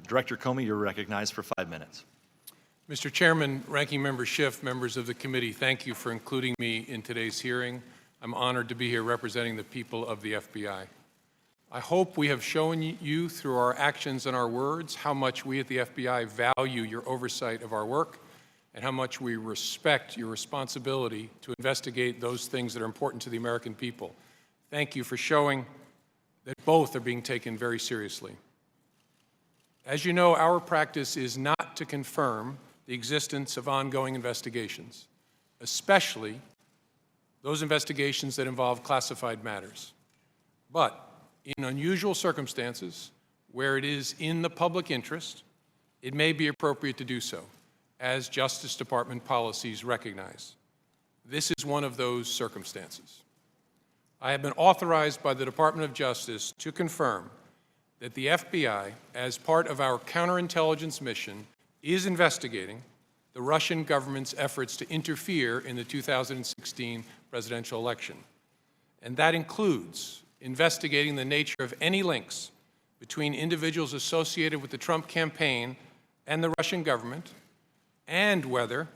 Director Comey, you're recognized for 5 minutes. Mr. Chairman, Ranking Member Schiff, members of the committee, thank you for including me in today's hearing. I'm honored to be here representing the people of the FBI. I hope we have shown you through our actions and our words how much we at the FBI value your oversight of our work and how much we respect your responsibility to investigate those things that are important to the American people. Thank you for showing that both are being taken very seriously. As you know, our practice is not to confirm the existence of ongoing investigations, especially those investigations that involve classified matters. But in unusual circumstances, where it is in the public interest, it may be appropriate to do so, as Justice Department policies recognize. This is one of those circumstances. I have been authorized by the Department of Justice to confirm that the FBI, as part of our counterintelligence mission, is investigating the Russian government's efforts to interfere in the 2016 presidential election. And that includes investigating the nature of any links between individuals associated with the Trump campaign and the Russian government, and whether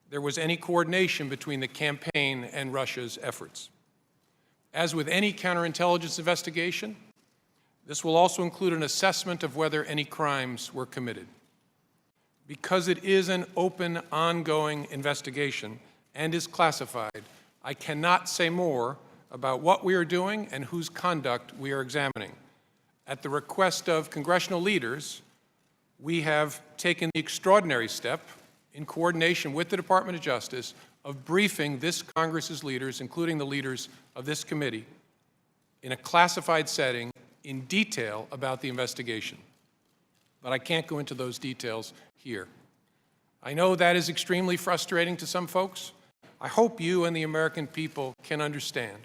there was any coordination between the campaign and Russia's efforts. As with any counterintelligence investigation, this will also include an assessment of whether any crimes were committed. Because it is an open, ongoing investigation and is classified, I cannot say more about what we are doing and whose conduct we are examining. At the request of congressional leaders, we have taken the extraordinary step, in coordination with the Department of Justice, of briefing this Congress's leaders, including the leaders of this committee, in a classified setting in detail about the investigation. But I can't go into those details here. I know that is extremely frustrating to some folks. I hope you and the American people can understand.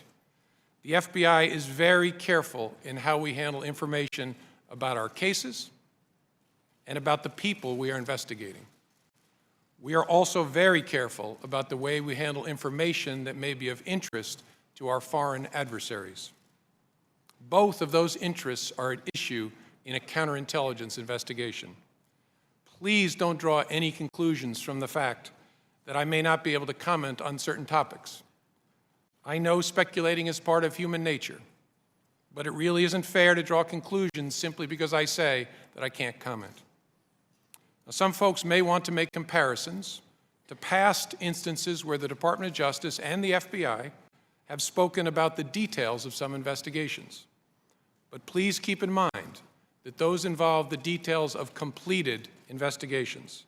The FBI is very careful in how we handle information about our cases and about the people we are investigating. We are also very careful about the way we handle information that may be of interest to our foreign adversaries. Both of those interests are at issue in a counterintelligence investigation. Please don't draw any conclusions from the fact that I may not be able to comment on certain topics. I know speculating is part of human nature, but it really isn't fair to draw conclusions simply because I say that I can't comment. Now, some folks may want to make comparisons to past instances where the Department of Justice and the FBI have spoken about the details of some investigations. But please keep in mind that those involve the details of completed investigations.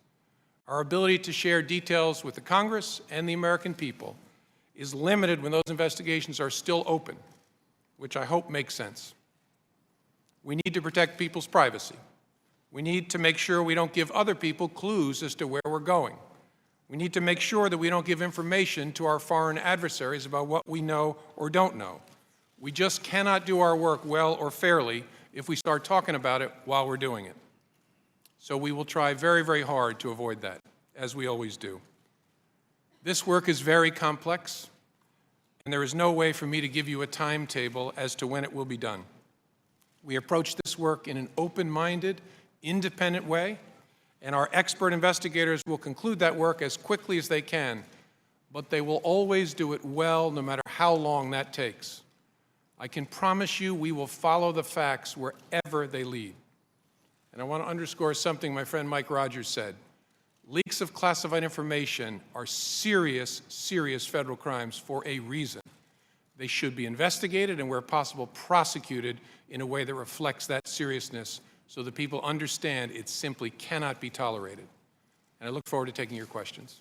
Our ability to share details with the Congress and the American people is limited when those investigations are still open, which I hope makes sense. We need to protect people's privacy. We need to make sure we don't give other people clues as to where we're going. We need to make sure that we don't give information to our foreign adversaries about what we know or don't know. We just cannot do our work well or fairly if we start talking about it while we're doing it. So we will try very, very hard to avoid that, as we always do. This work is very complex, and there is no way for me to give you a timetable as to when it will be done. We approach this work in an open-minded, independent way, and our expert investigators will conclude that work as quickly as they can, but they will always do it well, no matter how long that takes. I can promise you we will follow the facts wherever they lead. And I want to underscore something my friend Mike Rogers said. Leaks of classified information are serious, serious federal crimes for a reason. They should be investigated and, where possible, prosecuted in a way that reflects that seriousness so that people understand it simply cannot be tolerated. And I look forward to taking your questions.